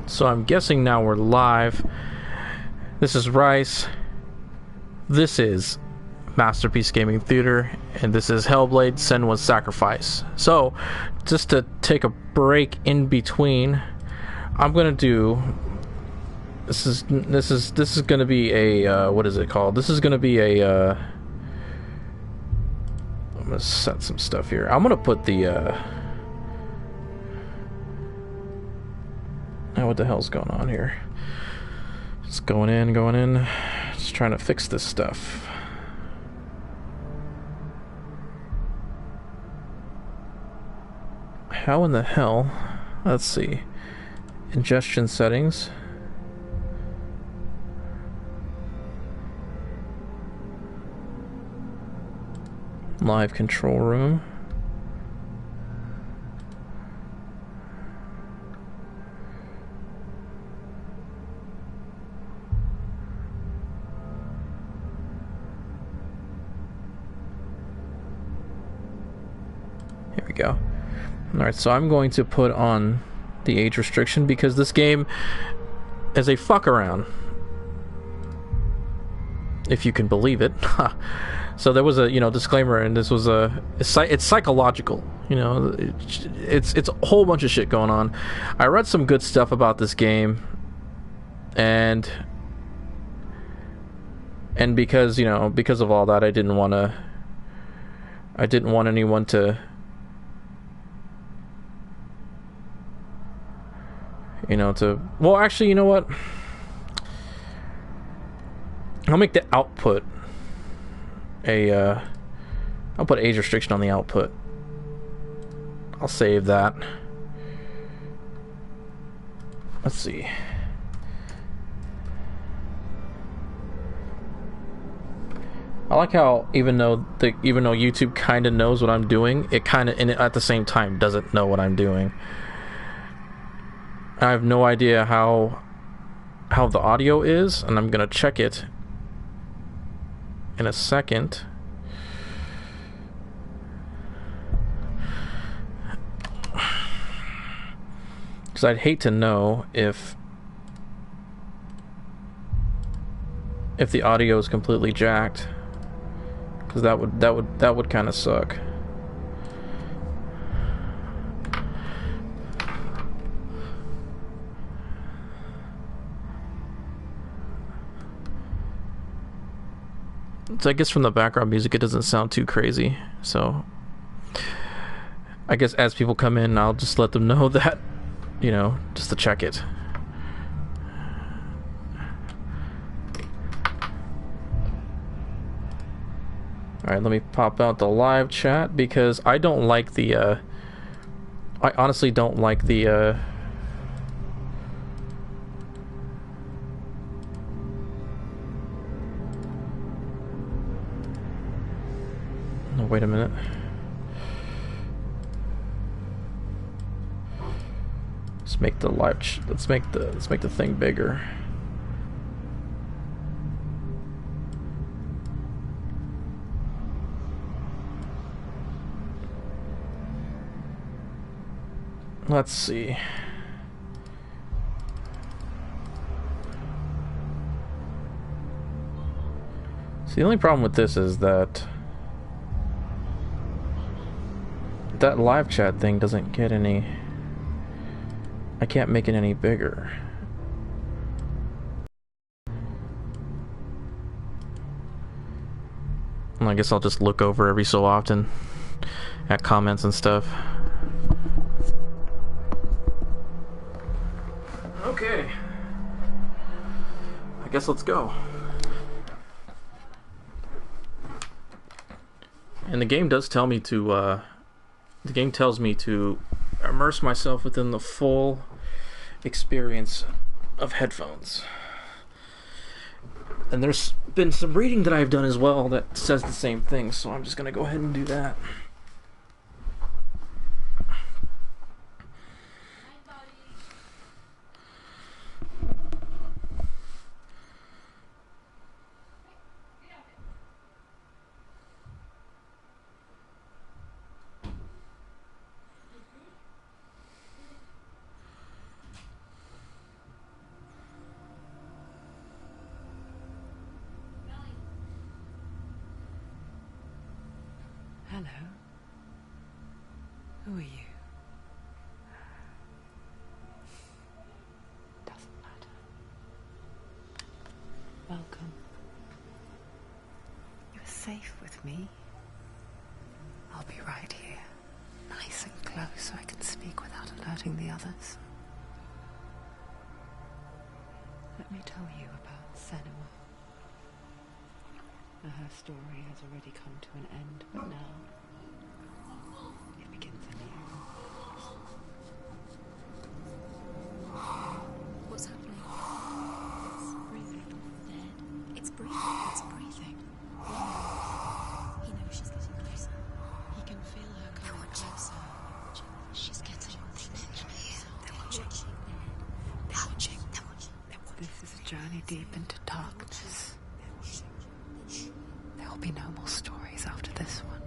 So I'm guessing now we're live. This is Rice. This is Masterpiece Gaming Theater, and this is Hellblade: Senua's Sacrifice. So, just to take a break in between, I'm gonna do. This is gonna be a what is it called? This is gonna be a. I'm gonna set some stuff here. I'm gonna put the. What the hell's going on here? Just going in. Just trying to fix this stuff. How in the hell? Let's see. Ingestion settings. Live control room. Here we go. Alright, so I'm going to put on the age restriction because this game is a fuck around. If you can believe it. So there was a, disclaimer, and this was it's psychological, it's a whole bunch of shit going on. I read some good stuff about this game, and because, because of all that, I didn't want anyone to, well, actually, you know what? I'll make the output I'll put age restriction on the output. I'll save that. Let's see. I like how even though YouTube kind of knows what I'm doing, it kind of, and at the same time doesn't know what I'm doing. I have no idea how the audio is, and I'm gonna check it in a second. Because I'd hate to know if the audio is completely jacked, because that would kind of suck. So I guess from the background music it doesn't sound too crazy, so I guess as people come in I'll just let them know that, just to check it. Alright, let me pop out the live chat because I don't like the I honestly don't like the wait a minute. Let's make the let's make the thing bigger. Let's see. So the only problem with this is that live chat thing doesn't get any. I can't make it any bigger. Well, I guess I'll just look over every so often at comments and stuff. Okay. I guess let's go. And the game does tell me to the game tells me to immerse myself within the full experience of headphones. And there's been some reading that I've done as well that says the same thing, so I'm just gonna go ahead and do that. Hello. Who are you? Doesn't matter. Welcome. You're safe with me. I'll be right here, nice and close so I can speak without alerting the others. Let me tell you about Senua. Her story has already come to an end, but now it begins anew. What's happening? It's breathing. Dead. It's breathing. It's breathing. He knows she's getting closer. He can feel her coming closer. She's getting closer. They're watching. They're watching. They're watching. They're watching. This is a journey deep into darkness. There will be no more stories after this one.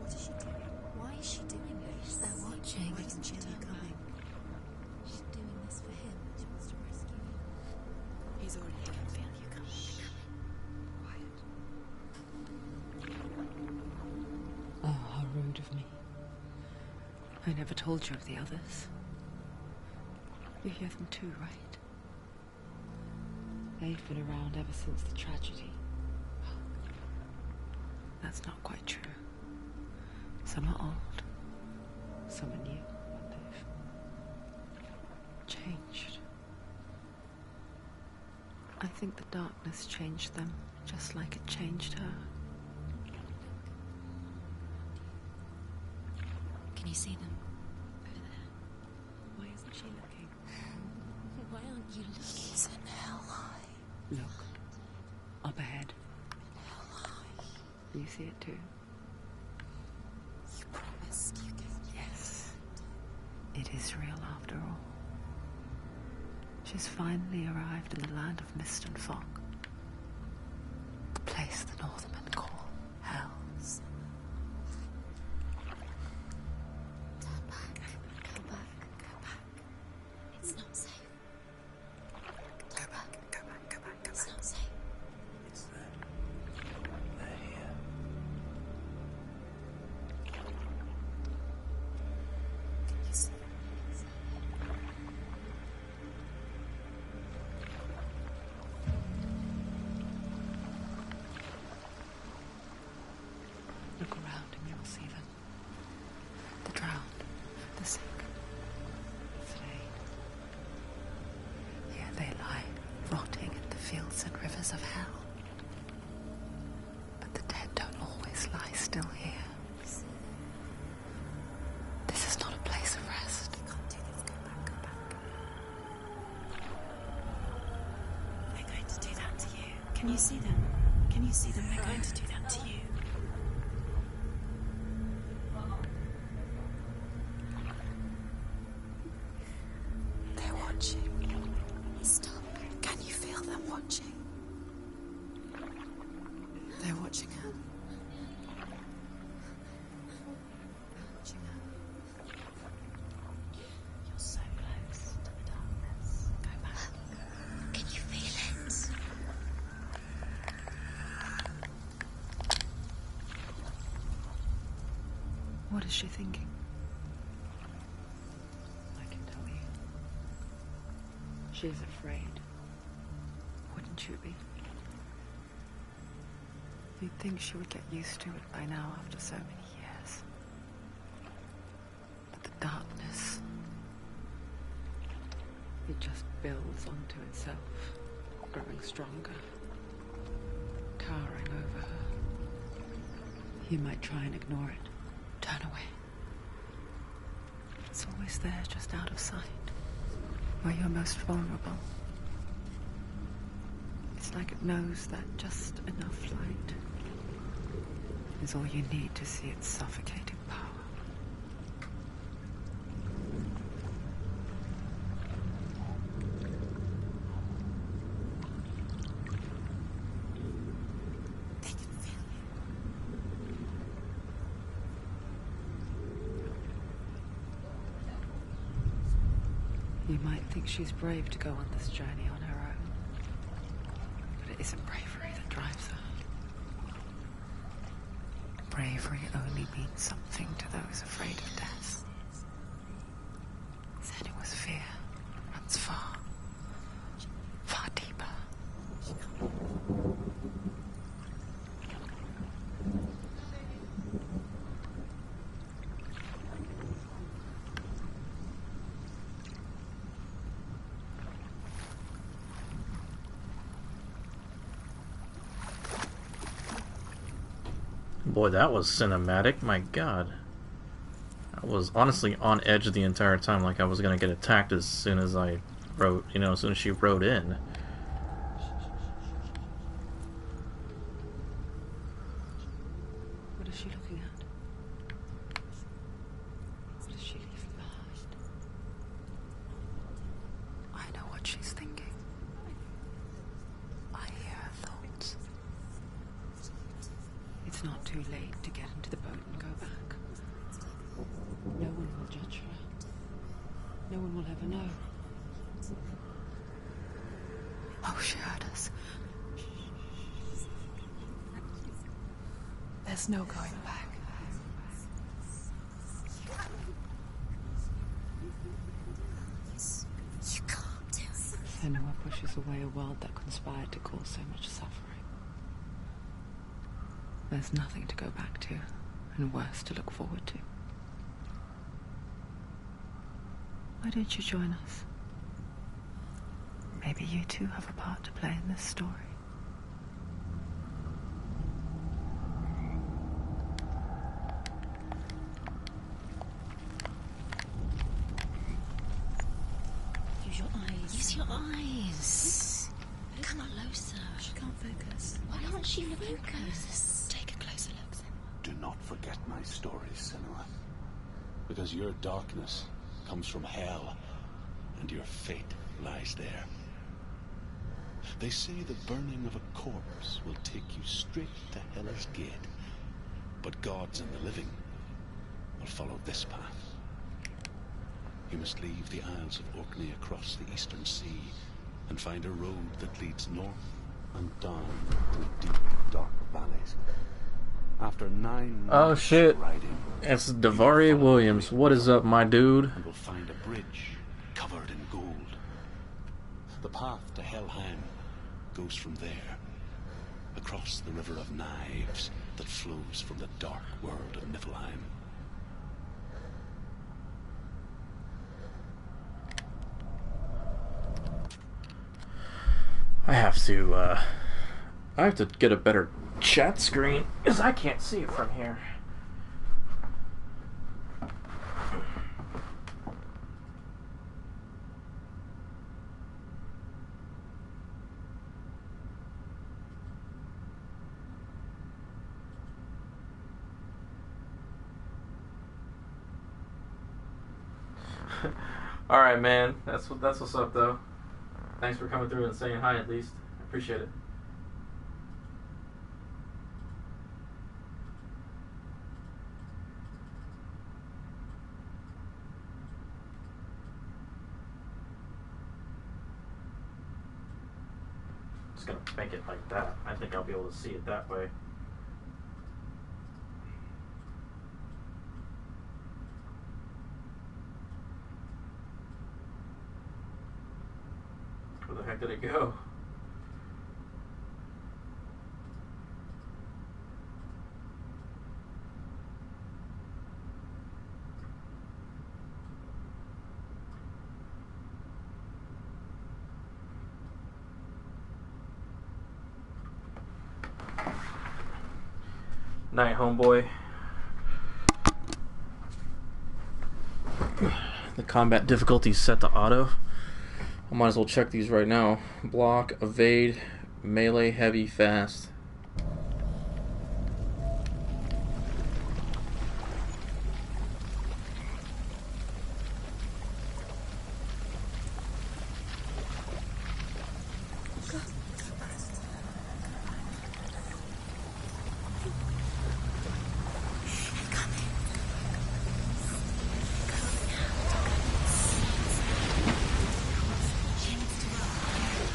What is she doing? Why is she doing this? They're watching. Why isn't she coming? She's doing this for him. She wants to rescue you. He's already here. I can feel you coming. Quiet. Oh, how rude of me. I never told you of the others. You hear them too, right? They've been around ever since the tragedy. That's not quite true. Some are old, some are new, but they've changed. I think the darkness changed them, just like it changed her. Can you see them? Over there. Why isn't she looking? Why aren't you looking? He's in hell high. Look, up ahead. Hell high. You see it too? You promised you could. Yes. It is real after all. She's finally arrived in the land of mist and fog. The place the Northmen call Hell. Turn back. Go back. Go back. It's not safe. Go back. Go back. Go back. Go back. It's not safe. It's them. They're here. Can you see? Look around and you'll see them. The drowned, the sick, slain. Here they lie, rotting in the fields and rivers of hell. But the dead don't always lie still here. This is not a place of rest. You can't do this. Go back. Go back. They're going to do that to you. Can you see them? Can you see them? They're going to do that to you. They're watching. Stop. Can you feel them watching? They're watching her. They're watching her. You're so close to the darkness. Go back. Can you feel it? What is she thinking? I can tell you. She is afraid. Wouldn't you be? You'd think she would get used to it by now after so many years. But the darkness, it just builds onto itself, growing stronger, towering over her. You might try and ignore it. Turn away. It's always there, just out of sight, where you're most vulnerable. It's like it knows that just enough light is all you need to see its suffocating power. They can feel you. You might think she's brave to go on this journey on her own, but it isn't bravery that drives her. bravery only means something to those afraid of death. Senua's fear runs far, far deeper. Boy, that was cinematic. My God. I was honestly on edge the entire time, like I was gonna get attacked as soon as I wrote, you know, as soon as she wrote in. What is she looking at? What is she leaving behind? I know what she's thinking. I hear her thoughts. It's not too late to get into the boat and go back. No one will judge her. No one will ever know. Oh, she heard us. There's no going back. You can't do it. Senua pushes away a world that conspired to cause so much suffering. There's nothing to go back to, and worse to look forward to. Why don't you join us? Maybe you too have a part to play in this story. Use your eyes. Use your eyes. Come closer. She can't focus. Why can't she focus? Take a closer look, Senua. Do not forget my story, Senua. Because your darkness comes from hell, and your fate lies there. They say the burning of a corpse will take you straight to Hell's Gate, but gods and the living will follow this path. You must leave the Isles of Orkney across the eastern sea and find a road that leads north and down through deep, dark valleys. After 9 Oh months shit. riding, It's Davaria Williams. What is up, my dude? and will find a bridge covered in gold. The path to Helheim goes from there, across the river of knives that flows from the dark world of Niflheim. I have to get a better chat screen, because I can't see it from here. Alright, man. That's what's up, though. Thanks for coming through and saying hi, at least. I appreciate it. Just gonna make it like that. I think I'll be able to see it that way. Where the heck did it go? Night, homeboy. The combat difficulty is set to auto. I might as well check these right now. Block, evade, melee, heavy, fast.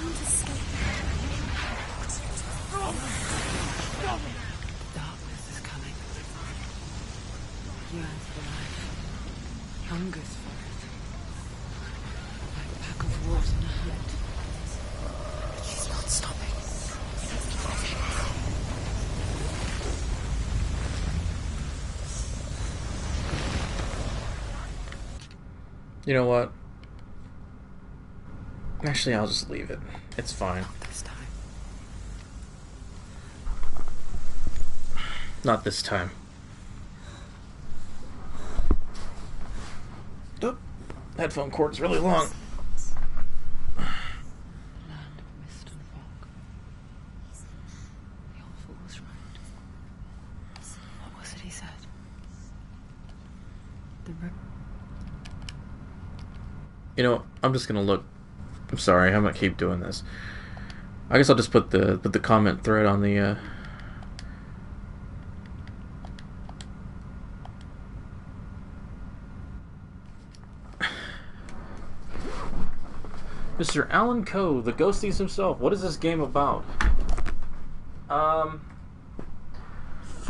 Can't escape. yearns for life, hungers for it, like a pack of wolves in a hunt. But she's not stopping. You know what? Actually, I'll just leave it. It's fine. Not this time. Not this time. Oh, headphone cord's really long. Land of mist and fog. The old fool was right. What was it he said? The river. You know, I'm just gonna look. I'm sorry, I'm gonna keep doing this. I guess I'll just put the comment thread on the Mr. Alan Coe, the Ghosties himself. What is this game about? For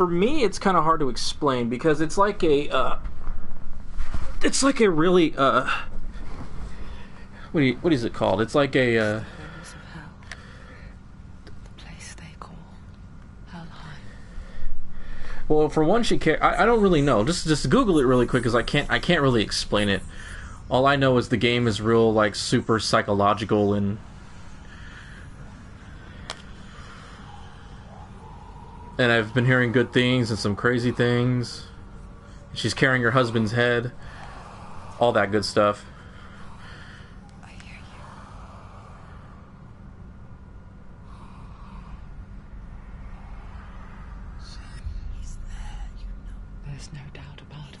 me, it's kind of hard to explain because it's like a really what is it called? It's like a Halls of hell. The place they call Helheim. well, for one, I don't really know. Just Google it really quick because I can't really explain it. All I know is the game is real, like, super psychological and I've been hearing good things and some crazy things. She's carrying her husband's head, all that good stuff. I hear you. He's there, you know. There's no doubt about it.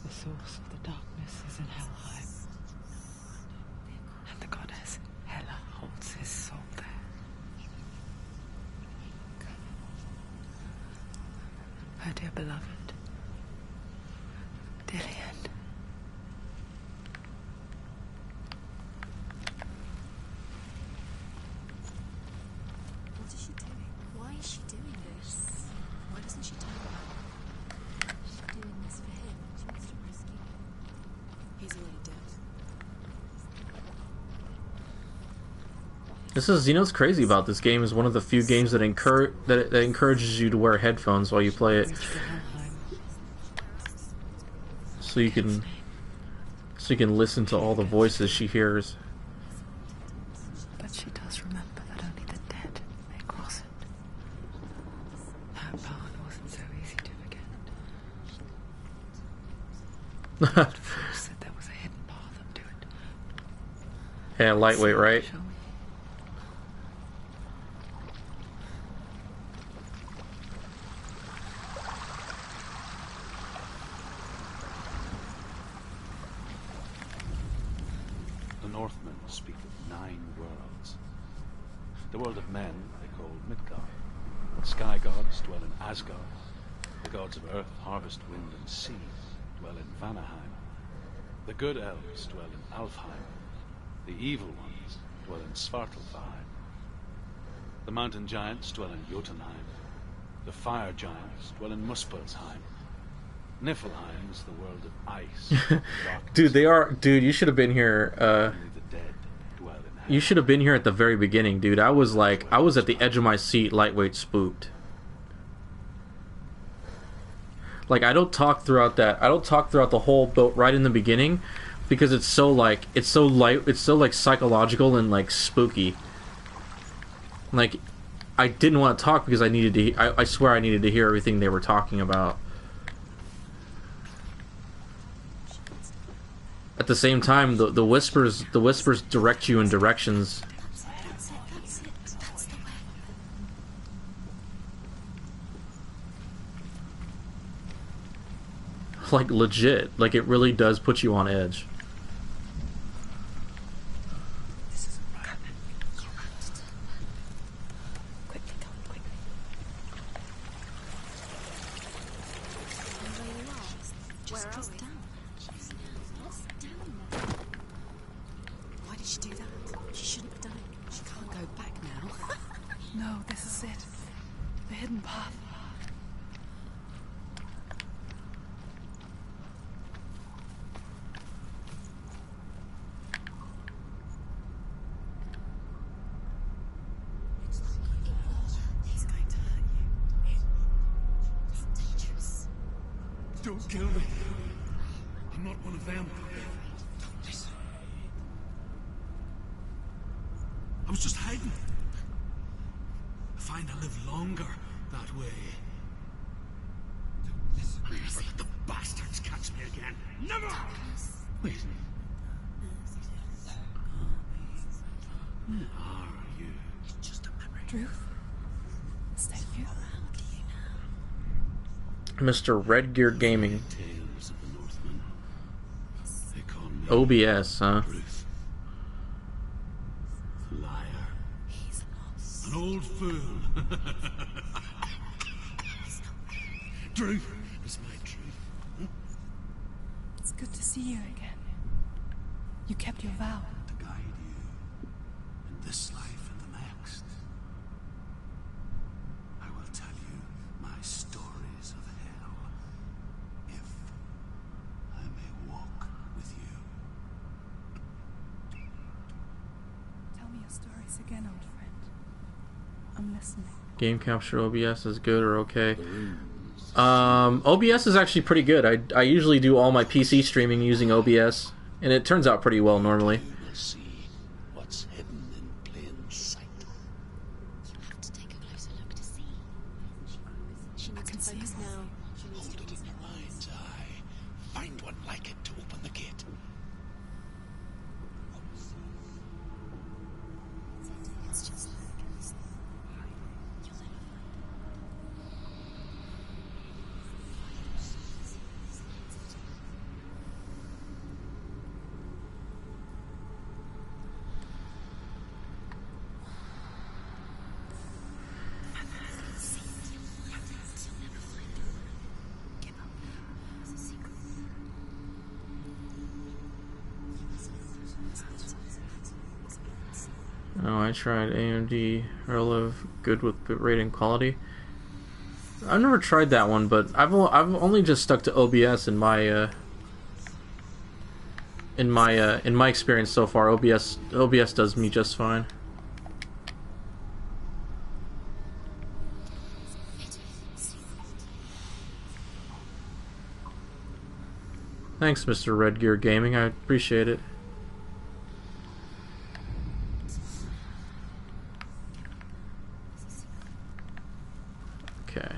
The source of the darkness is in Helheim. And the goddess Hela holds his soul there. Her dear beloved, Dillian. What is she doing? Why is she doing this? Why doesn't she tell him? She's doing this for him. She wants to rescue him. He's already dead. This is, you know, what's crazy about this game is one of the few games that encourages you to wear headphones while you play it, Reach for Helheim. so you can listen to all the voices she hears. But she does remember that only the dead may cross it. That part wasn't so easy to forget. Old fool said there was a hidden path up to it. Yeah, lightweight, right? Shall we? The Northmen speak of 9 worlds. The world of men they call Midgard. The sky gods dwell in Asgard. The gods of earth, harvest, wind, and sea dwell in Vanaheim. The good elves dwell in Alfheim. The evil ones dwell in Svartalfheim. The mountain giants dwell in Jotunheim. The fire giants dwell in Muspelheim. Niflheim is the world of ice. Dude, you should have been here. Only the dead dwell in hell. You should have been here at the very beginning, dude. I was at the edge of my seat, lightweight spooked. Like, I don't talk throughout the whole boat right in the beginning because it's so psychological and like spooky. Like, I didn't want to talk because I swear I needed to hear everything they were talking about. At the same time, the whispers direct you in directions. That's it. That's the way. Like, legit. Like, it really does put you on edge. This isn't right. Quickly, Tom, quickly. And where you are? Just down. What's down there? Why did she do that? She shouldn't have done it. She can't go back now. No, this is it. The hidden path. Don't kill me. I'm not one of them. Listen. I was just hiding. I find I live longer that way. Never let the bastards catch me again. Never! Wait. Who are you? Just a memory. Drew? Is that you? Mr. Redgear Gaming. Tales of the Northmen. They call me OBS, huh? Ruth. Liar. An old fool. Truth is my truth. It's good to see you again. You kept your vow. To guide you in this life and the next. I will tell you my stories of hell, if I may walk with you. Tell me your stories again, old friend. I'm listening. Game capture OBS is good or okay? OBS is actually pretty good. I usually do all my PC streaming using OBS, and it turns out pretty well normally. You will see what's hidden in plain sight. You have to take a closer look to see. She needs to focus now. She needs Hold to it in your mind's eye. Find one like it to open the gate. It's just like this. You'll never Oh, I tried AMD Relative good with bitrate and quality. I've never tried that one, but I've only just stuck to OBS in my experience so far. OBS does me just fine. Thanks, Mr. Redgear Gaming. I appreciate it. Okay.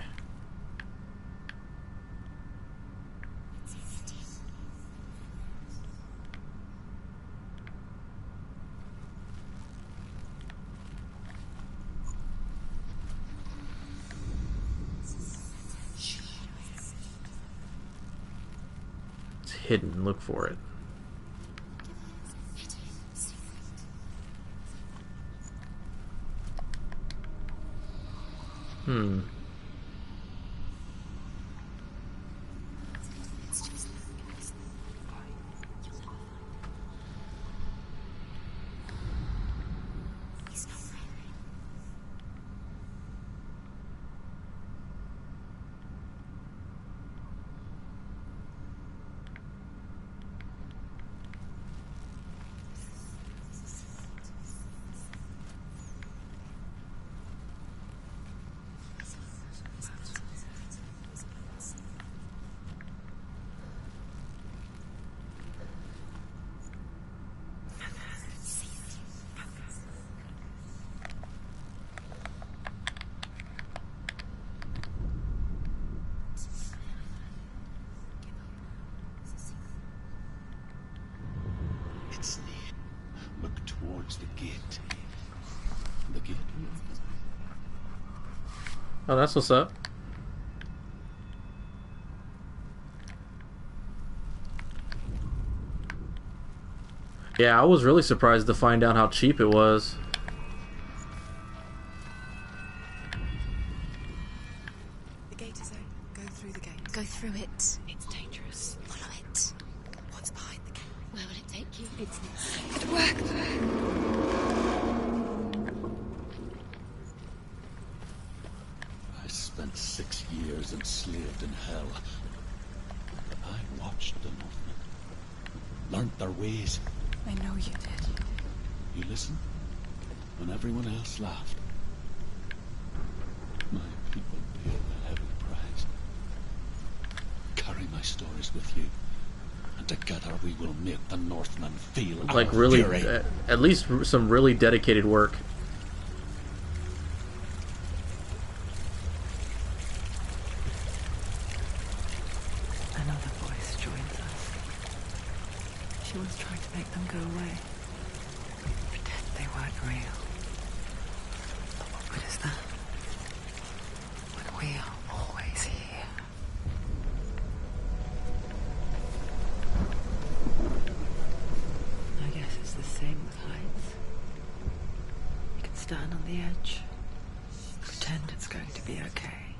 It's hidden. Look for it. Hmm. It's near. Look towards the gate. The gate. Oh, that's what's up. Yeah, I was really surprised to find out how cheap it was. The gate is open. Go through the gate. go through it. It's dangerous. Follow it. What's behind the gate? Where will it take you? It's it worked. I spent 6 years enslaved in hell. I watched the Northmen. Learned their ways. I know you did. You listened when everyone else laughed. My people paid the heavy price. Carried my stories with you. And together we will make the Northmen feel Like our really, fury. at least some really dedicated work. Another voice joins us. She was trying to make them go away. Pretend they weren't real. But what good is that? When we are always here. I guess it's the same with heights. You can stand on the edge, pretend it's going to be okay.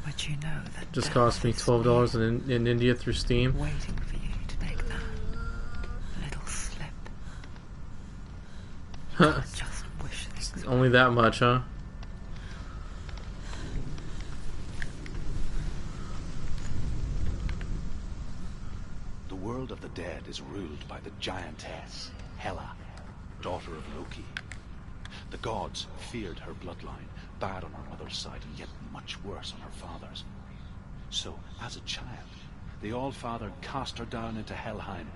But you know that Just death cost me is $12 in India through Steam. waiting for you to make that little slip. You can't just wish things Only that much, huh? The world of the dead is ruled by the giantess, Hela, daughter of Loki. The gods feared her bloodline, bad on her mother's side and yet much worse on her father's. So, as a child, the All-Father cast her down into Helheim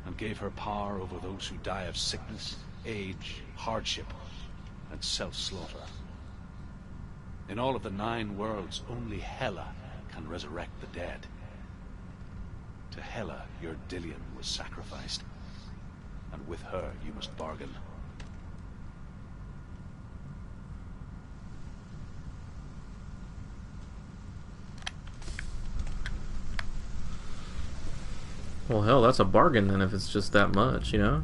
and gave her power over those who die of sickness, age, hardship, and self-slaughter. In all of the 9 worlds, only Hela can resurrect the dead. To Hela, your Dillion was sacrificed, and with her you must bargain. Well, hell, that's a bargain then if it's just that much, you know?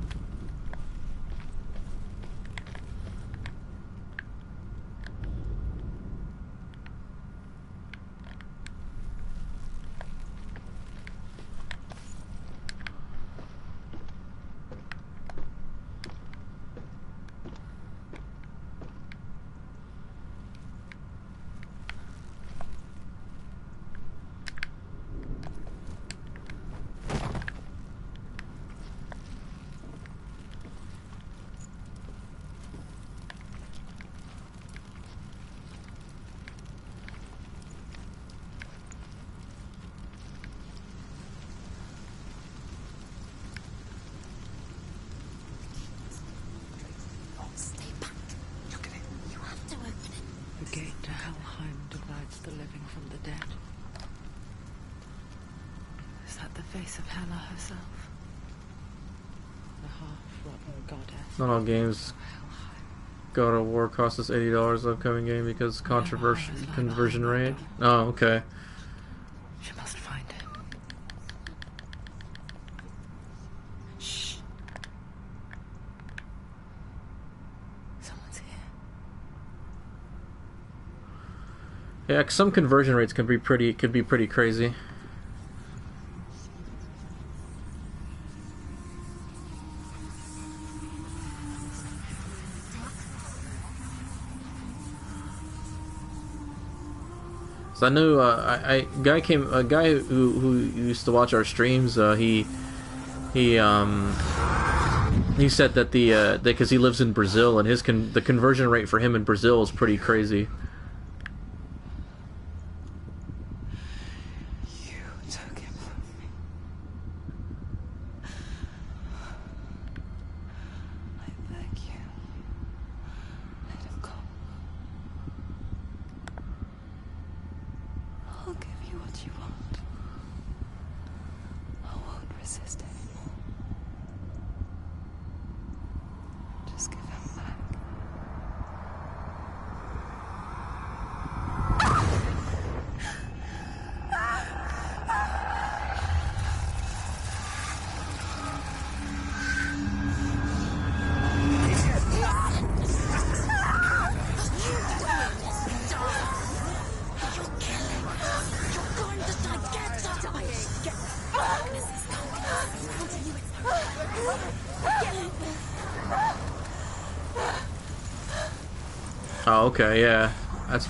Stay back. Look at it. You have to open it. The gate to Helheim divides the living from the dead. Is that the face of Hela herself? The half-rotten goddess. Not all games God of War cost us $80 upcoming game because controversial conversion rate. Oh, okay. She must find him. Shh. Someone's here. Yeah, some conversion rates could be pretty crazy. So I knew a guy who used to watch our streams. He said that because he lives in Brazil and the conversion rate for him in Brazil is pretty crazy. You took him from me. I beg you. Let him go. I'll give you what you want. I won't resist anymore. Just give him back. Oh, okay, yeah, that's.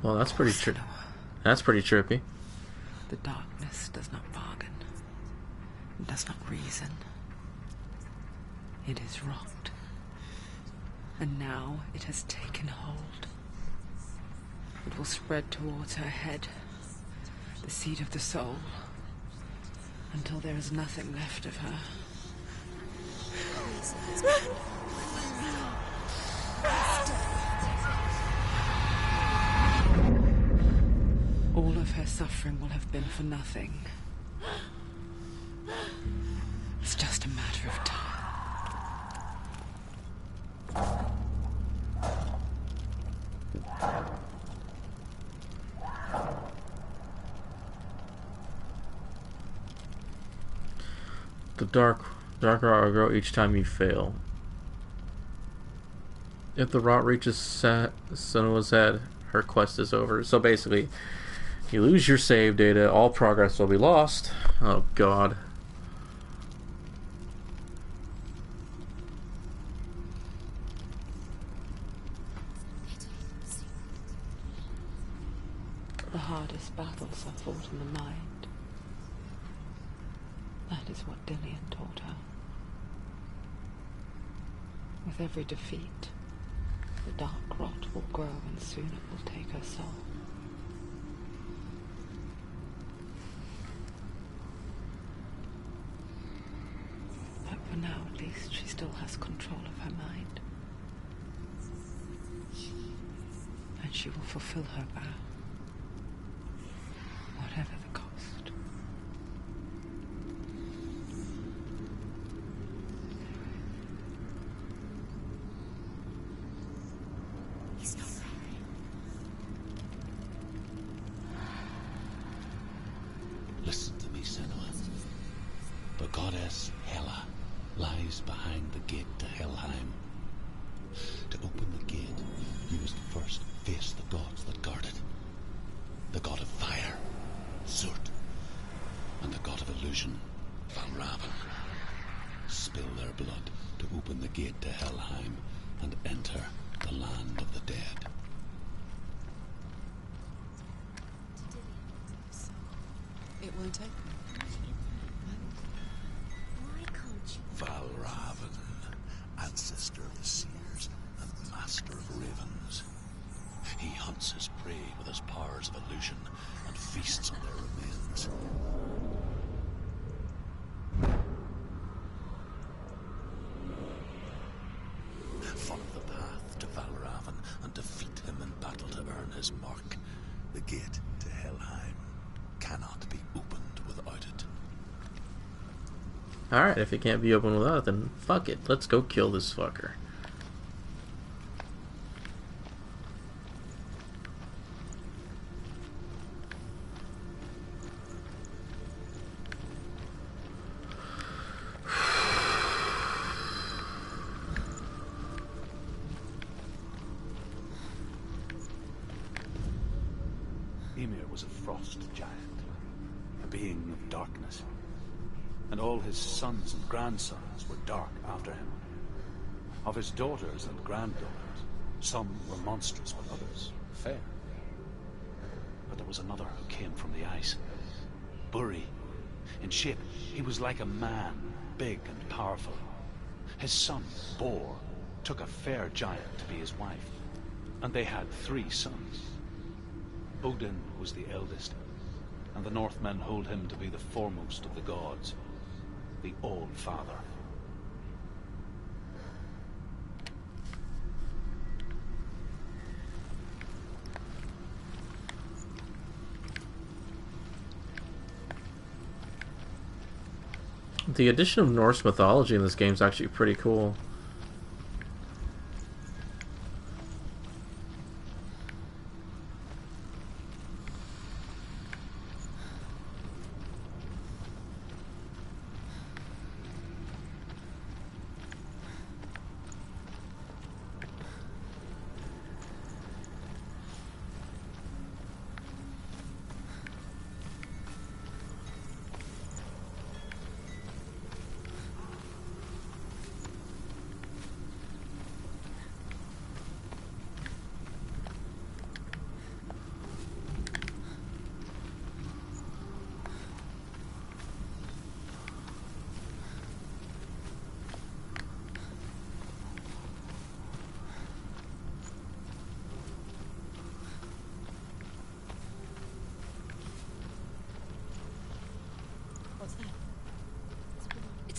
Well, that's pretty Senua, That's pretty trippy. the darkness does not bargain. It does not reason. It is wrought. And now it has taken hold. It will spread towards her head, the seed of the soul, until there is nothing left of her. All of her suffering will have been for nothing. It's just a matter of time. The darker will grow each time you fail. If the rot reaches Senua's head, her quest is over. So basically, you lose your save data, all progress will be lost. Oh god. The hardest battles are fought in the mind. That is what Dillian taught her. With every defeat, the dark rot will grow and soon it will take her soul. But for now, at least, she still has control of her mind. And she will fulfill her vow. Whatever the cost. He's not ready. Listen to me, Senua. The goddess Hela lies behind the gate to Helheim. To open the gate, you must first face the gods that guard it. The god of fire, Zurt, and the god of illusion, Valravan. Spill their blood to open the gate to Helheim and enter the land of the dead. It won't open. Why can't you? Valravan, ancestor of the seers and master of ravens. He hunts his prey with his powers of illusion and feasts on their remains. Follow the path to Valravan and defeat him in battle to earn his mark. The gate to Helheim cannot be opened without it. Alright, if it can't be opened without it, then fuck it. Let's go kill this fucker. Ymir was a frost giant, a being of darkness, and all his sons and grandsons were dark after him. Of his daughters and granddaughters, some were monstrous, but others fair. But there was another who came from the ice. Buri. In shape, he was like a man, big and powerful. His son, Bor, took a fair giant to be his wife, and they had 3 sons. Odin was the eldest, and the Northmen hold him to be the foremost of the gods, the All-Father. The addition of Norse mythology in this game is actually pretty cool.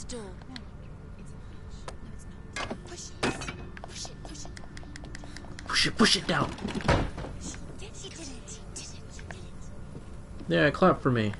locked door. No, it's not. Push it. Push it down. She did it. Yeah, clap for me.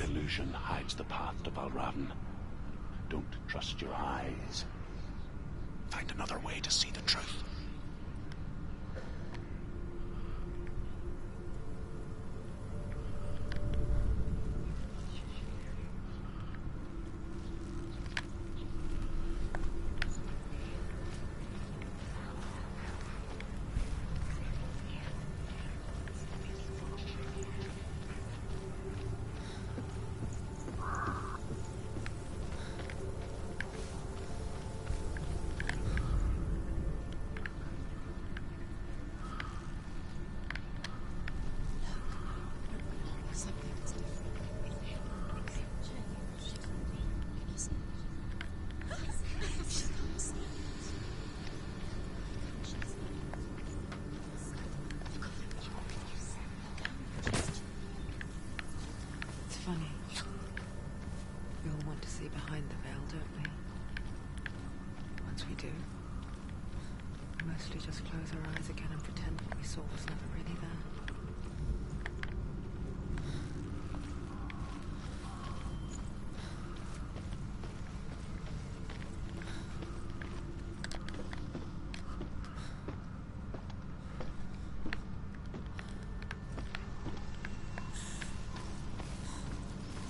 Illusion hides the path to Valravn. Don't trust your eyes. Find another way to see the truth. It's funny. We all want to see behind the veil, don't we? Once we do, we mostly just close our eyes again and pretend what we saw was never really there.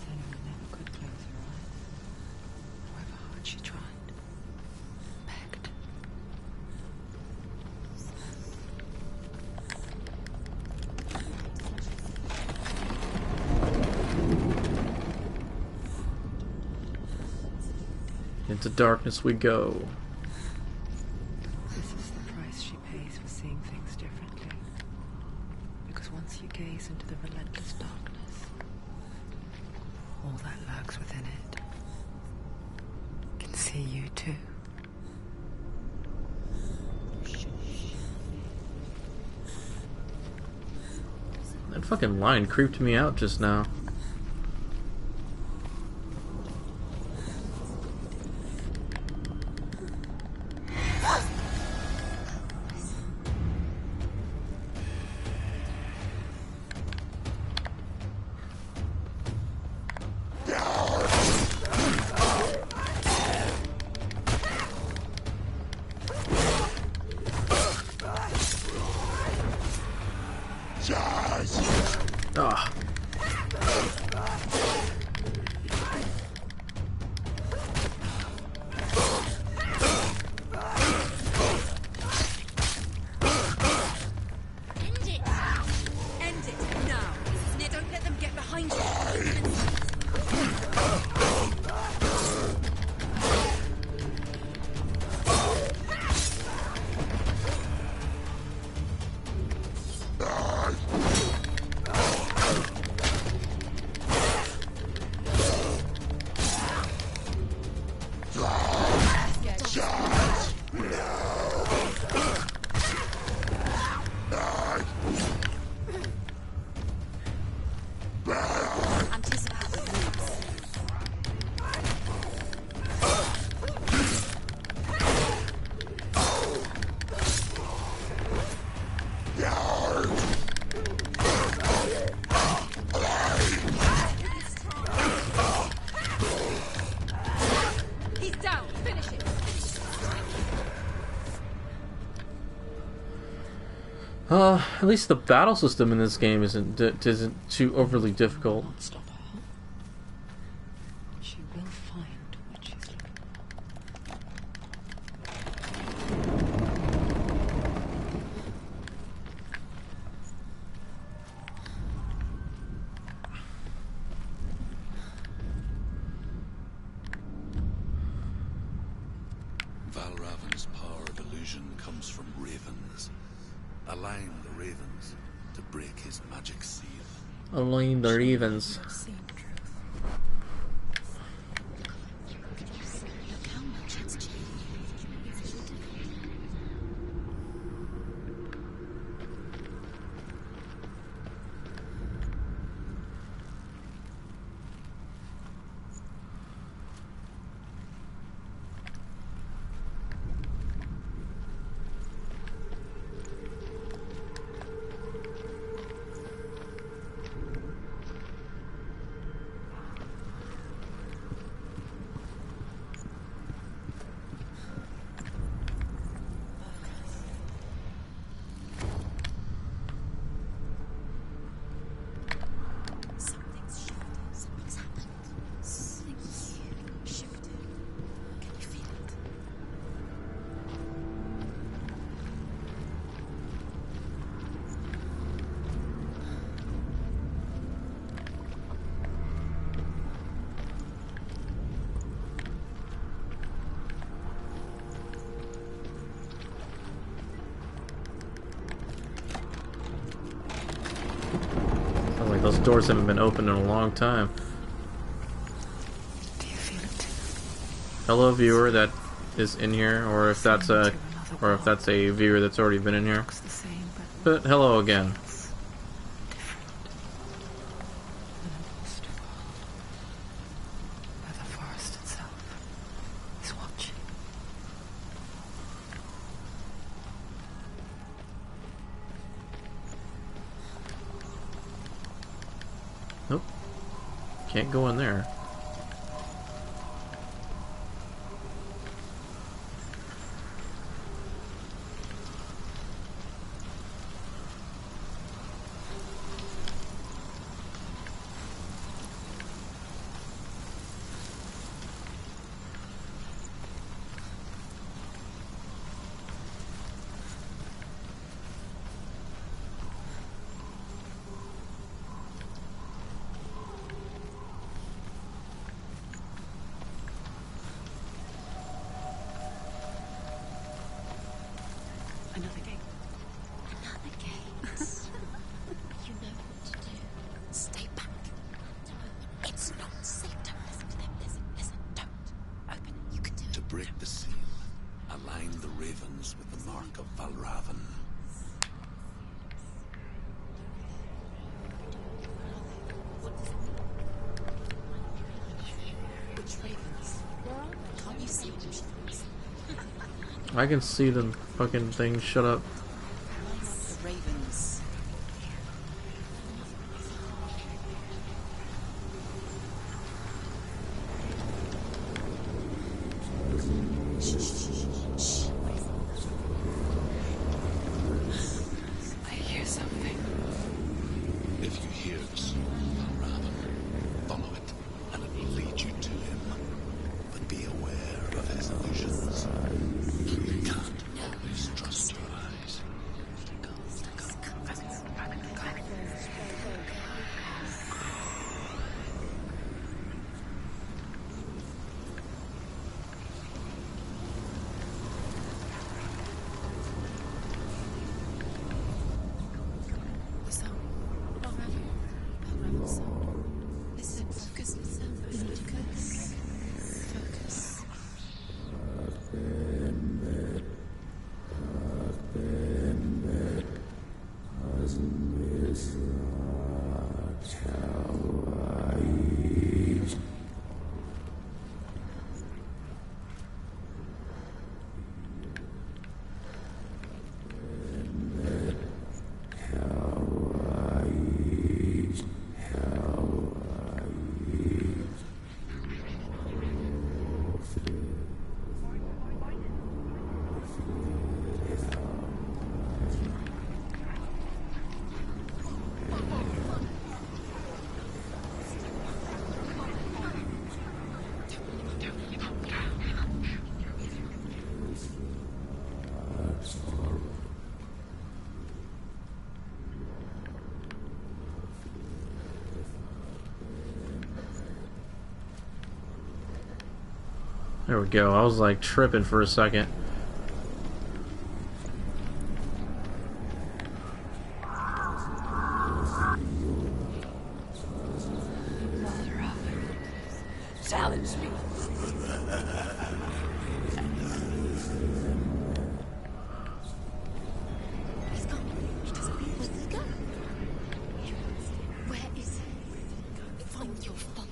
Senua never could close her eyes, however hard she tried. Begged. Into darkness we go. This is the price she pays for seeing things differently. Because once you gaze into the relentless darkness, all that lurks within it can see you too. That fucking line creeped me out just now. Ah. End it now. Snare, don't let them get behind you. Anticipate the moves. He's down. Finish it. At least the battle system in this game isn't too overly difficult. Won't stop her. She will find what she's looking for. Valravan's power of illusion comes from ravens. Align the ravens to break his magic seal. Align the ravens. Seen truth. Look how much it's changed. Something's shifted. Something's happened. Something's shifted. Can you feel it? Sounds like those doors haven't been opened in a long time. Do you feel it too? Hello, viewer that is in here, or if that's a viewer that's already been in here. Looks the same, but But hello again. it's different. An imposter world. Where the forest itself is watching. Nope. Can't go in there. Another gate. Another gate. You know what to do. Stay back. Don't open it. It's not safe. Don't listen to them. Listen. Don't. Open it. You can do it. To break the seal, align the ravens with the mark of Valravan. Which ravens? Can't you see them? I can see the fucking thing. Shut up. The ravens. I hear something. If you hear the soul of Valravan, follow it, and it will lead you to him. But be aware of his illusions. You can't always trust your eyes. The sound. Valravan sound. Listen, focus, listen. Focus. Focus. There we go. I was like tripping for a second. Silence me. He's gone. He doesn't mean where did he go? Where is he? It's all your fault.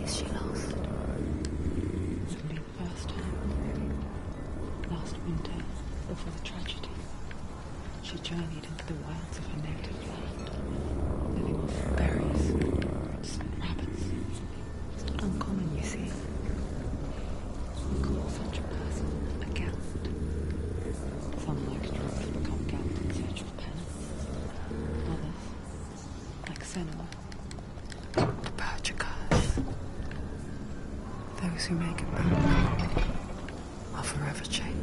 Is she lost? It'll be the first time. Last winter, before the tragedy, she journeyed into the wilds of her native land, living off berries, roots, and rabbits. It's not uncommon, you see. We call such a person a gallant. Some like to become gallant in search of penance. Others, like Senua, purchasers. Those who make it back are forever changed.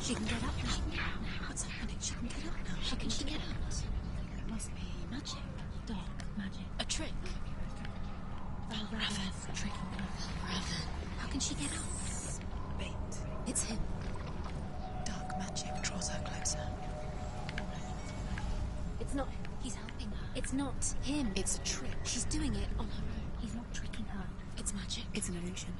She can get up now. What's happening? She can get up now. How can she get out? It must be magic. Dark magic. A trick. Raven. Trick. Raven. How can she get out? Bait. It's him. Dark magic draws her closer. It's not him. He's helping her. It's not him. It's a trick. She's doing it on her own. He's not tricking her. It's magic. It's an illusion.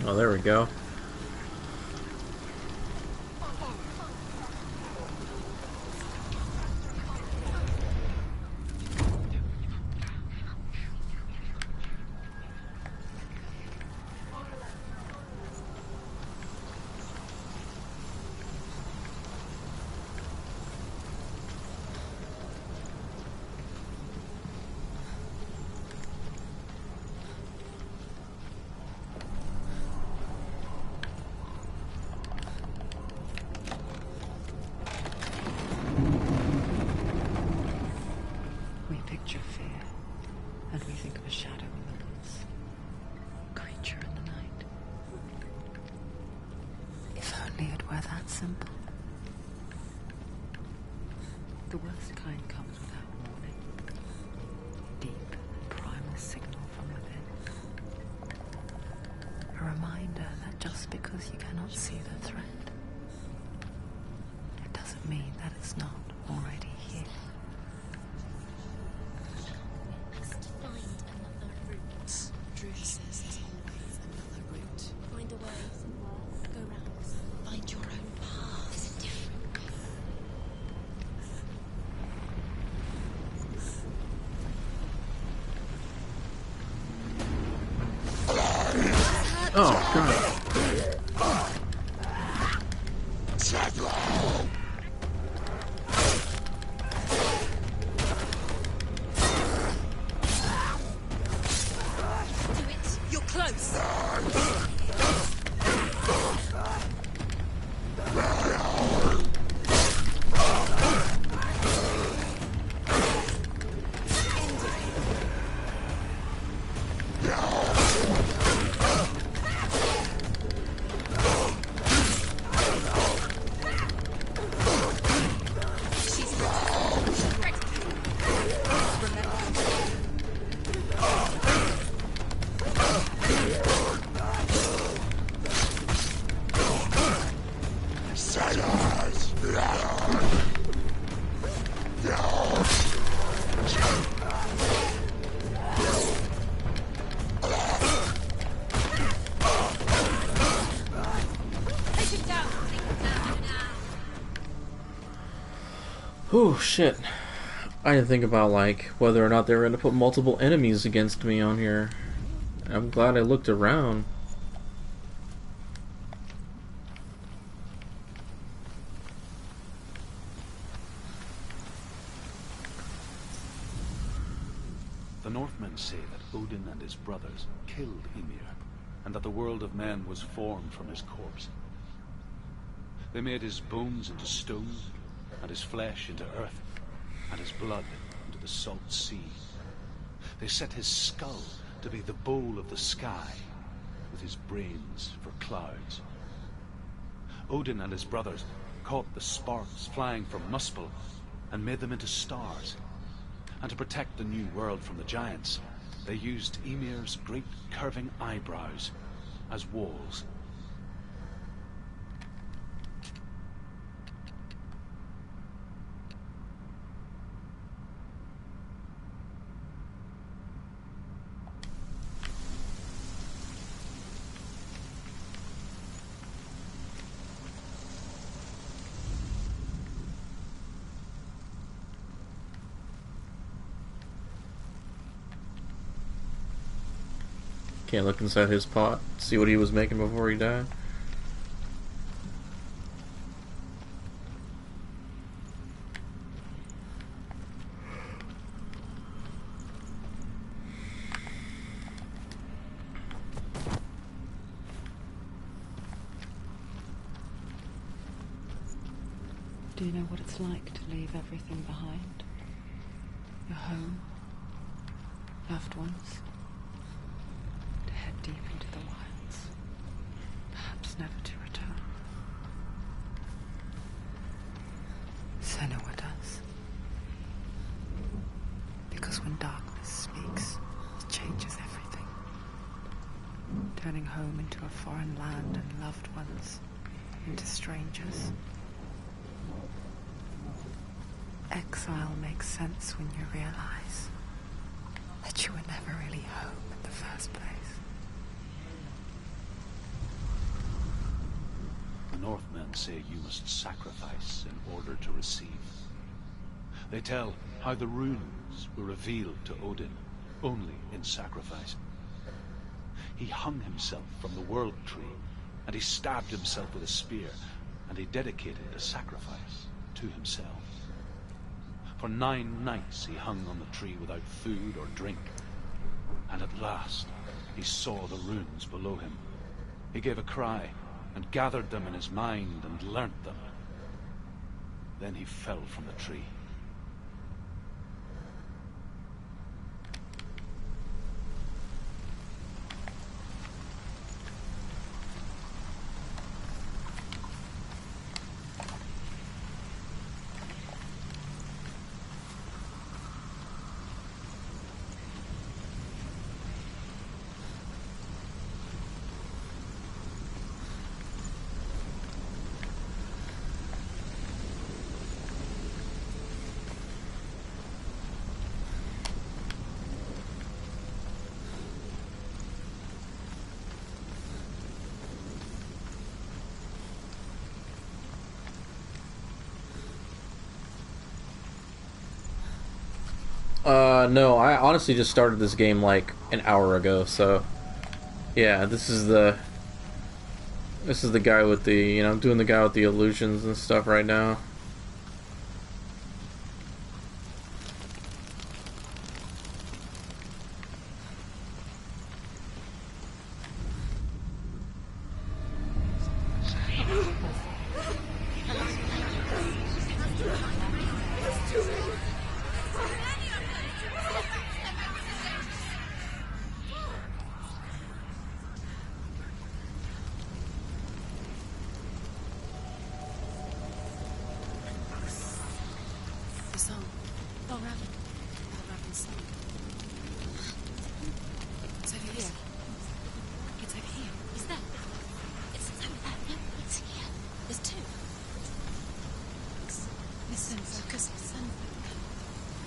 Oh, there we go. We picture fear, and we think of a shadow in the woods, a creature in the night. If only it were that simple. The worst kind comes without warning. Deep, primal signal from within. A reminder that just because you cannot see the threat, it doesn't mean that it's not already here. Must find another route. Truth says there's always another route. Find a way. Go round. Find your own path. There's a different way. Oh, God. Do it. You're close. Oh, shit. I didn't think about, like, whether or not they were going to put multiple enemies against me on here. I'm glad I looked around. The Northmen say that Odin and his brothers killed Ymir, and that the world of men was formed from his corpse. They made his bones into stone, and his flesh into earth, and his blood into the salt sea. They set his skull to be the bowl of the sky, with his brains for clouds. Odin and his brothers caught the sparks flying from Muspel and made them into stars. And to protect the new world from the giants, they used Ymir's great curving eyebrows as walls. Can't look inside his pot, see what he was making before he died. Do you know what it's like to leave everything behind? Your home, loved ones, to head deep into the wilds, perhaps never to return. Senua does. Because when darkness speaks, it changes everything. Turning home into a foreign land and loved ones into strangers. Exile makes sense when you realize that you were never really home in the first place. The Northmen say you must sacrifice in order to receive. They tell how the runes were revealed to Odin only in sacrifice. He hung himself from the world tree, and he stabbed himself with a spear, and he dedicated a sacrifice to himself. For 9 nights he hung on the tree without food or drink, and at last he saw the runes below him. He gave a cry, and gathered them in his mind and learnt them. Then he fell from the tree. No, I honestly just started this game like an hour ago, so yeah, this is the guy with the, you know, I'm doing the guy with the illusions and stuff right now. The song. Raven. Raven's song. It's over here. It's over here. Is that? It's over there. No, it's here. There's two. Listen, focus. Listen.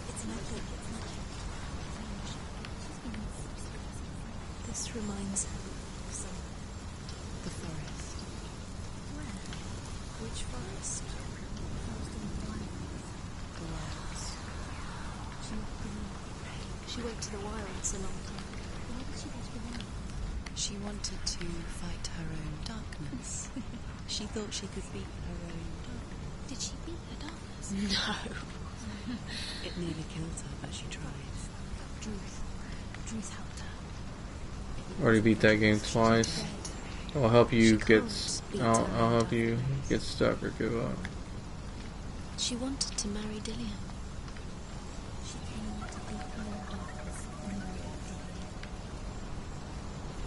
It's nothing. It's nothing. This reminds her of something. The forest. Where? Which forest? She went to the wilds a long time. Why did she go to the wilds? She wanted to fight her own darkness. She thought she could beat her own darkness. Did she beat her darkness? No. It nearly killed her, but she tried. Druth helped her. Already beat that game twice. I'll help you get. I'll help you get stuck or give up. She wanted to marry Dillian. She came to beat her own darkness and marry Dillian.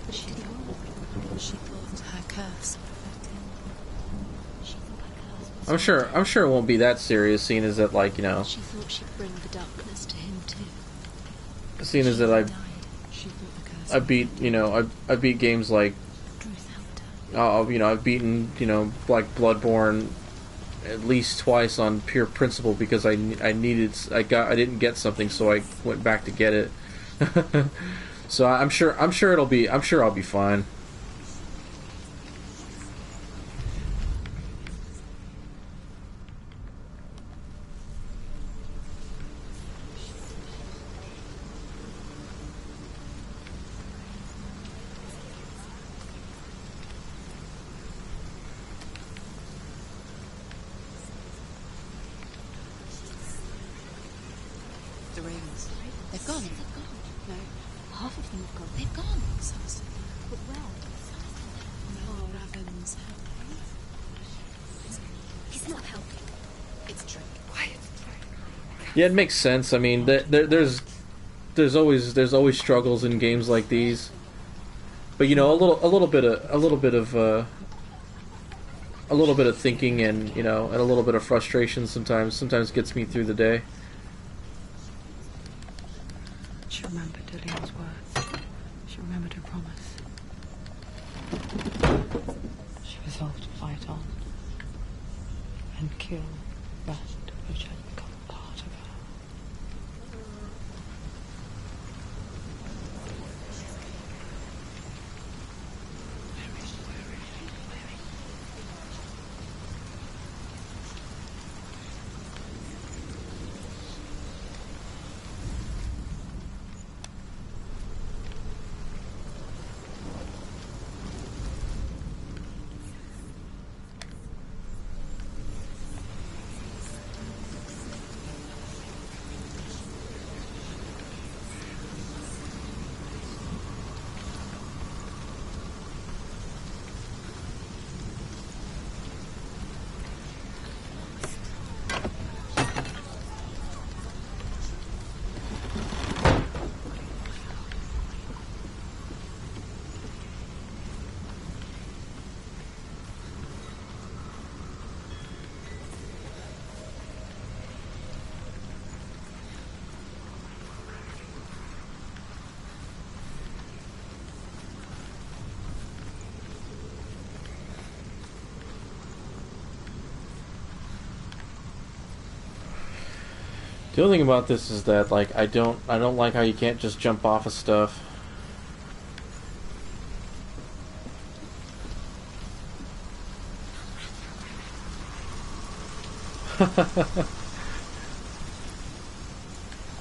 But she didn't. She thought her curse would affect him. She thought her curse was... I'm sure it won't be that serious, seeing as that, like, you know, She thought she'd bring the darkness to him too. seeing as that She thought the curse I beat, you know, I beat games like, Druth helped her. you know, I've beaten, you know, like Bloodborne at least twice on pure principle because I didn't get something, so I went back to get it. So I'm sure I'll be fine. The ravens. They've gone. No. Half of them have gone. They've gone. Some of them. But where? No, Raven's helping. He's not helping. It's true. Quiet. Yeah, it makes sense. I mean, there's always struggles in games like these, but you know, a little bit of thinking and, you know, and a little bit of frustration sometimes gets me through the day. She remembered Dillian's words. She remembered her promise. She resolved to fight on and kill that which had become part of her. The only thing about this is that, like, I don't like how you can't just jump off of stuff. Open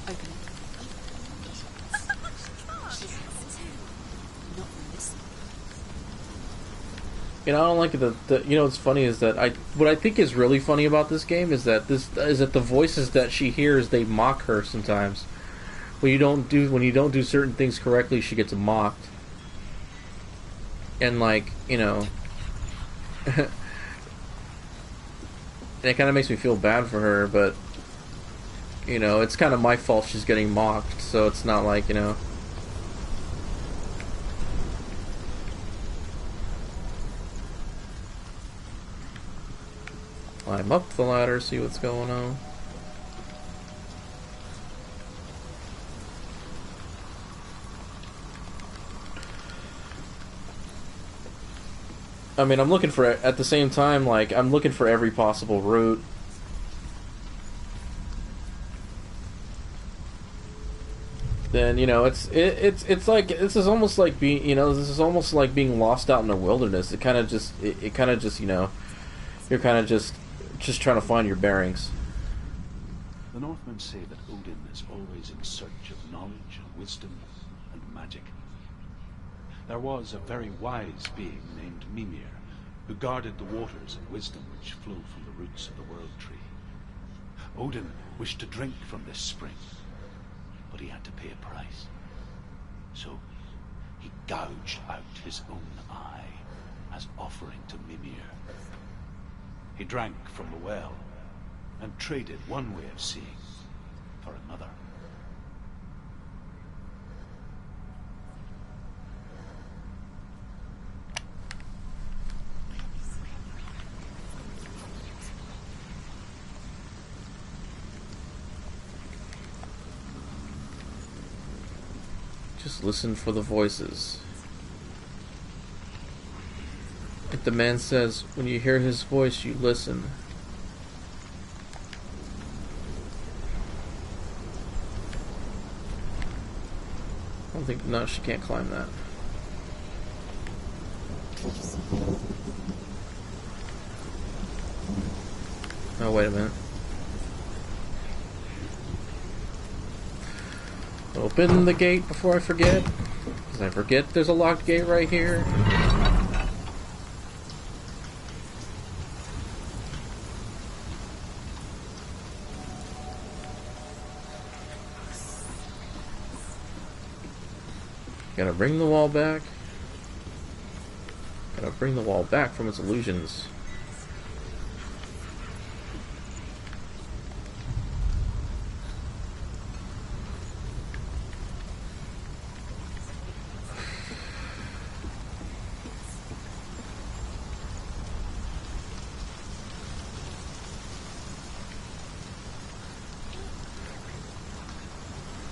it. You know, I don't like the you know what's funny is that what I think is really funny about this game is that the voices that she hears, they mock her sometimes. When you don't do certain things correctly, she gets mocked. And like, you know, and it kind of makes me feel bad for her, but you know, it's kind of my fault she's getting mocked, so it's not like, you know. Climb up the ladder, see what's going on. I mean, I'm looking for, at the same time, like, I'm looking for every possible route. Then, you know, it's like, this is almost like being, you know, this is almost like being lost out in the wilderness. It kind of just, it kind of just, you know, you're kind of just trying to find your bearings. The Northmen say that Odin is always in search of knowledge and wisdom and magic. There was a very wise being named Mimir, who guarded the waters of wisdom which flow from the roots of the World Tree. Odin wished to drink from this spring, but he had to pay a price. So he gouged out his own eye as offering to Mimir. He drank from the well and traded one way of seeing for another. Just listen for the voices. Like the man says, when you hear his voice, you listen. I don't think, no, she can't climb that. Oh, wait a minute. Open the gate before I forget. Because I forget there's a locked gate right here. Gotta bring the wall back. Gotta bring the wall back from its illusions.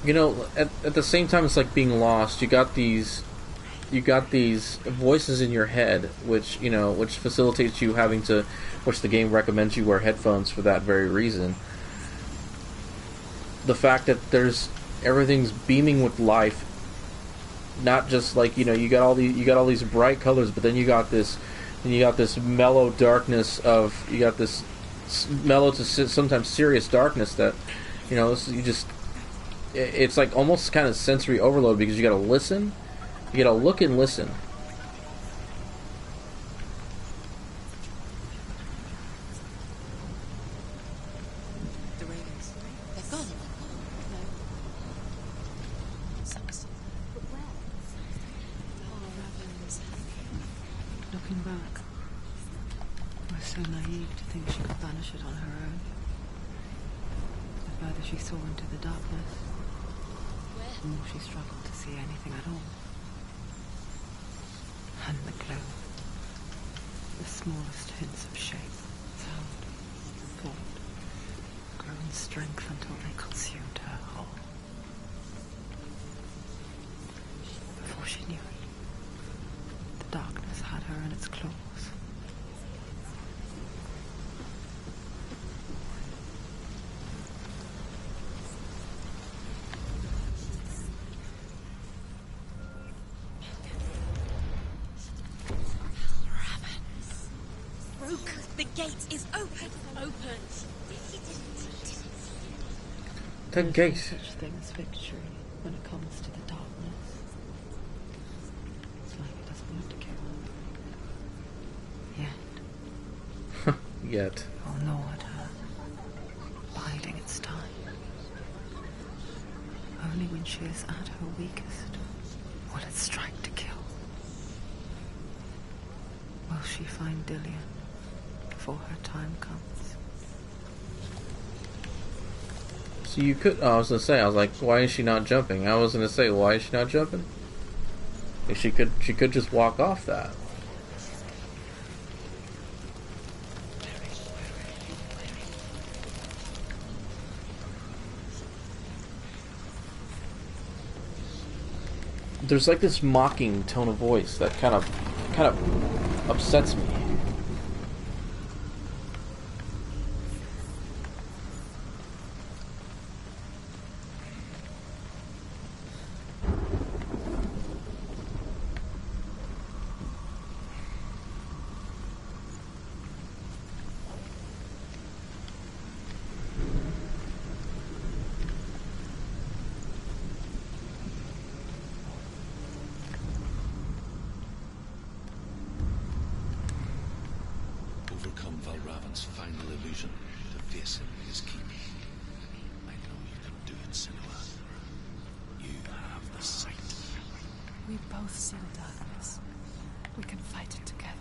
You know, at the same time, it's like being lost. You got these voices in your head, which, you know, which facilitates you having to, which the game recommends you wear headphones for that very reason. The fact that everything's beaming with life, not just like, you know, you got all these bright colors, but then you got this mellow darkness of, you got this mellow to sometimes serious darkness that, you know, it's like almost kind of sensory overload because you gotta listen, you gotta look and listen. The raiders. They're gone. No. Some still there. But where? Oh, Raven's. Looking back, I was so naive to think she could banish it on her own. The further she saw into the darkness, the more she struggled to see anything at all. And the glow. The smallest hints of shape, sound, thought, grew in strength until they consumed her whole. Before she knew it, the darkness had her in its claws. The gate is open. Open. The There's gate. no such thing as victory when it comes to the darkness. It's like it doesn't want to kill. yet. or gnawed her, biding its time. Only when she is at her weakest will it strike to kill. Will she find Dillian before her time comes? So you could. Oh, I was gonna say. I was like, why is she not jumping? I was gonna say, why is she not jumping? If she could. She could just walk off that. There's like this mocking tone of voice that kind of upsets me. Overcome Valravan's final illusion to face him in his keep. I know you can do it, Senua. You have the sight. We both see the darkness. We can fight it together.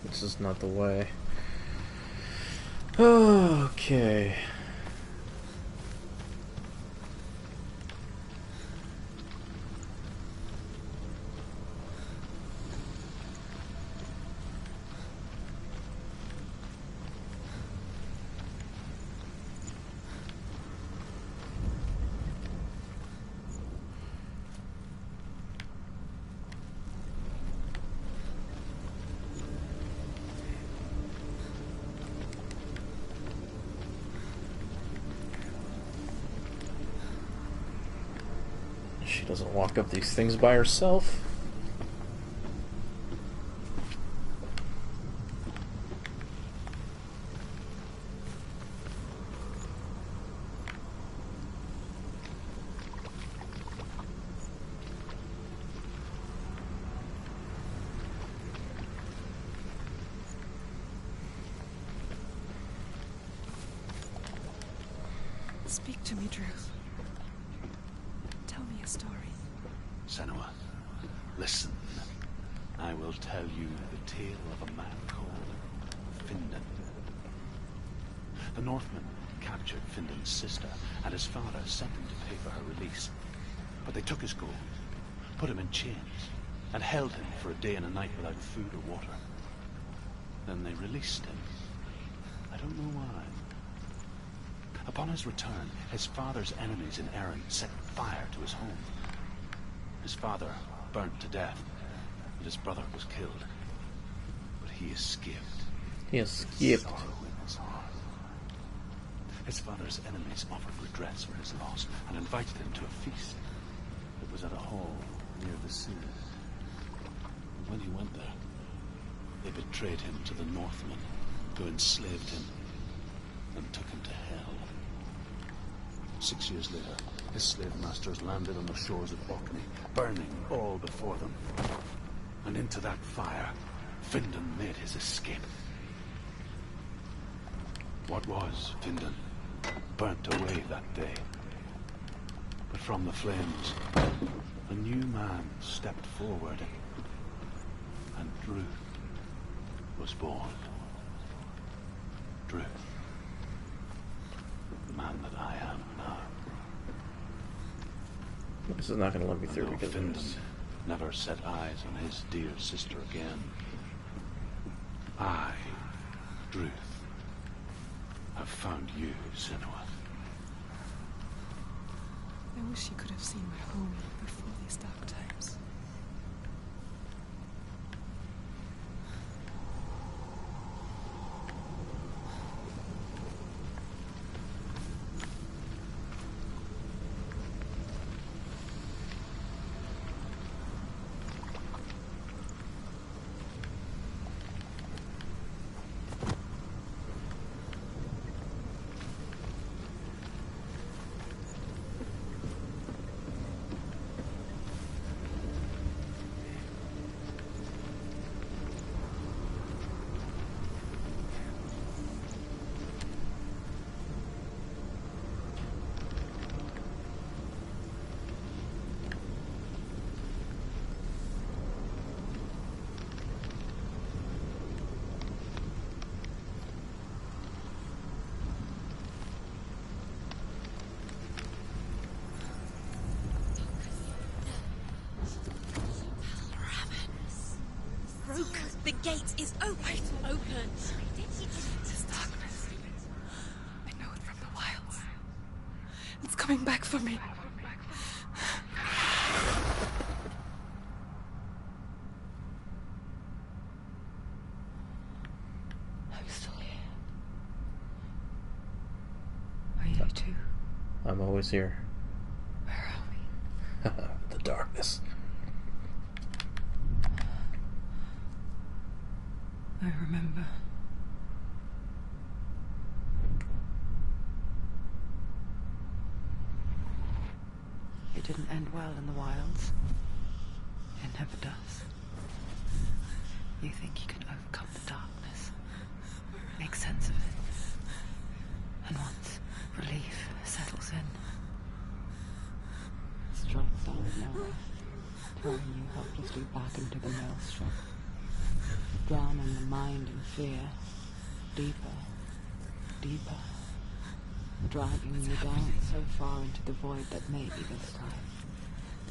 This is not the way. Okay. She doesn't walk up these things by herself. Speak to me, Drew. Tell me a story. Senua, listen. I will tell you the tale of a man called Findan. The Northmen captured Findan's sister, and his father sent him to pay for her release. But they took his gold, put him in chains, and held him for a day and a night without food or water. Then they released him. I don't know why. Upon his return, his father's enemies in Erin set fire to his home. His father burnt to death, and his brother was killed. But he escaped. He escaped. Sorrow in his heart. His father's enemies offered redress for his loss and invited him to a feast. It was at a hall near the sea. And when he went there, they betrayed him to the Northmen, who enslaved him and took him to hell. 6 years later, his slave masters landed on the shores of Orkney, burning all before them. And into that fire, Findan made his escape. What was Findan burnt away that day. But from the flames, a new man stepped forward, and Druth was born. Druth. The man that I am now. This is not going to let me through because of Findan this. never set eyes on his dear sister again. I, Druth, have found you, Senua. I wish you could have seen my home before these dark times. The gate is open. Open. This darkness. I know it from the wilds. It's coming back for me. I'm still here. Are you too? I'm always here. Where are we? The darkness. I remember. It didn't end well in the wilds. It never does. You think you can overcome the darkness, make sense of it, and once relief settles in, it strikes out of nowhere, throwing you helplessly back into the maelstrom. Drowning the mind in fear, deeper, deeper, dragging you down so far into the void that maybe this time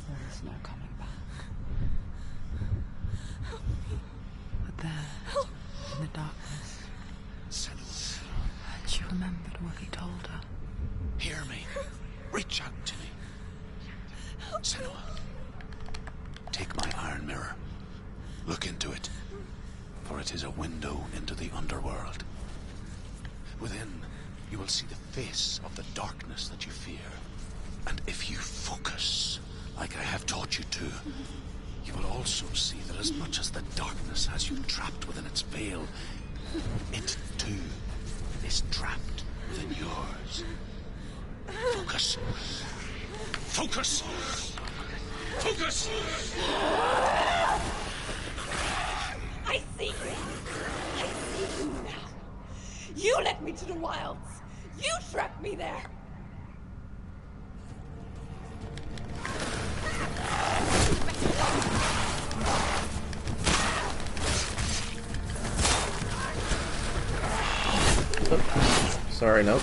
there is no coming back. But there, in the darkness, she remembered what he told her. Hear me. Reach out to me. Senua, take my iron mirror. Look into it. For it is a window into the underworld. Within, you will see the face of the darkness that you fear. And if you focus, like I have taught you to, you will also see that as much as the darkness has you trapped within its veil, it too is trapped within yours. Focus. Focus! Focus! I see you. I see you now. You led me to the wilds. You trapped me there. Sorry, nope.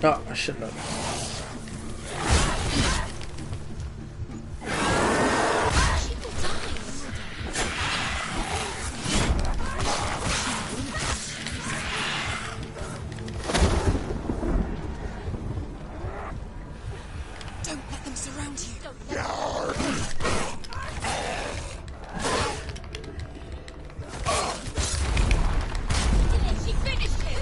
Oh, I shouldn't have. Don't let them surround you. She finished him.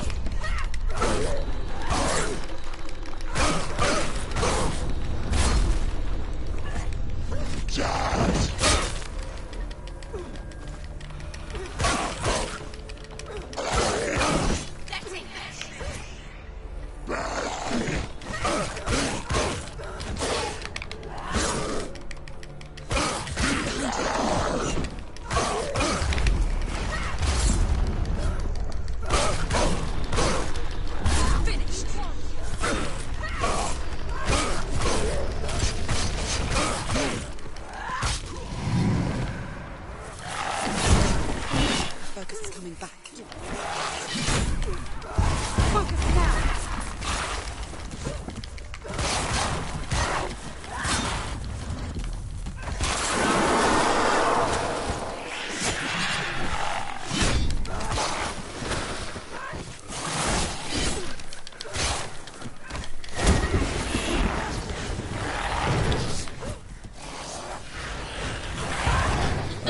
Focus is coming back. Focus now.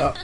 Oh.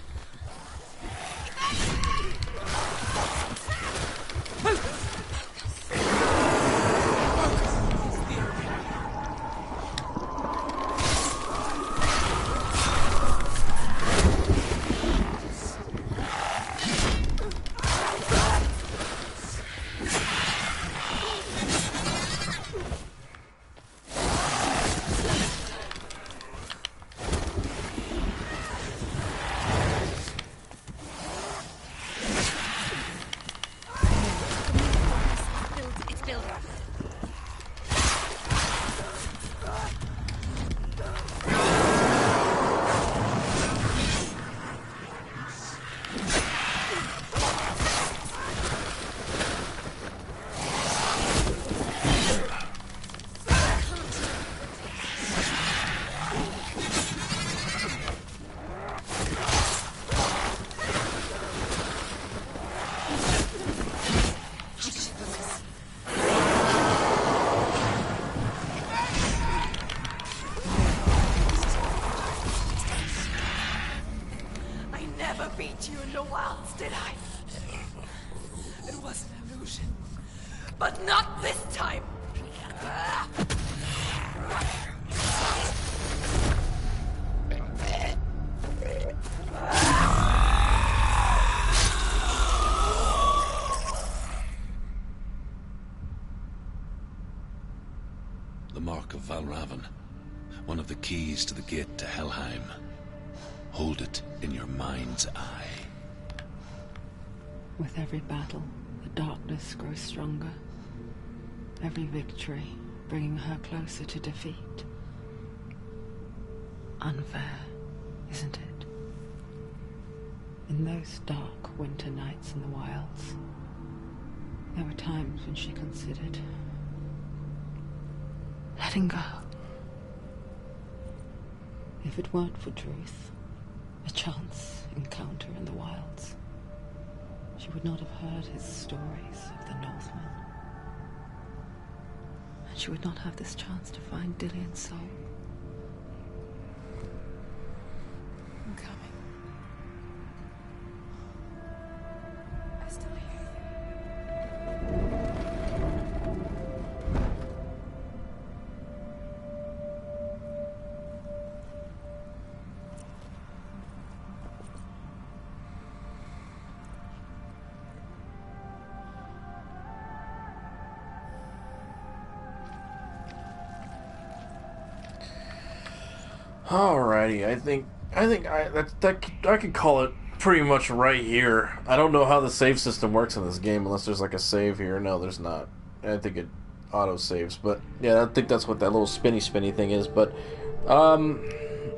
It's building. I never beat you in the wilds, did I? It was an illusion. But not this time! The Mark of Valravan. One of the keys to the gate to Helheim. Hold it in your mind's eye. With every battle, the darkness grows stronger. Every victory bringing her closer to defeat. Unfair, isn't it? In those dark winter nights in the wilds, there were times when she considered letting go. If it weren't for truth, a chance encounter in the wilds, she would not have heard his stories of the Northmen. And she would not have this chance to find Dillion's soul. I'm coming. I still hear you. Alrighty, I could call it pretty much right here. I don't know how the save system works in this game unless there's like a save here. No, there's not. I think it auto saves, but yeah, I think that's what that little spinny thing is. But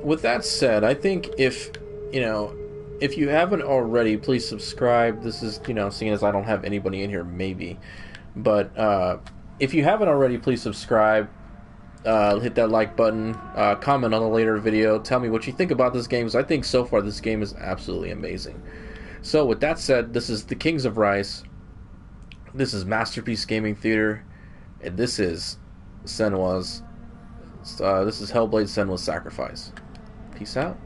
with that said, I think if you haven't already, please subscribe. This is seeing as I don't have anybody in here, maybe, but if you haven't already, please subscribe. Hit that like button. Comment on a later video. Tell me what you think about this game, because I think so far this game is absolutely amazing. So with that said, this is the Kings of Rice. This is Masterpiece Gaming Theater, and this is Senua's. This is Hellblade: Senua's Sacrifice. Peace out.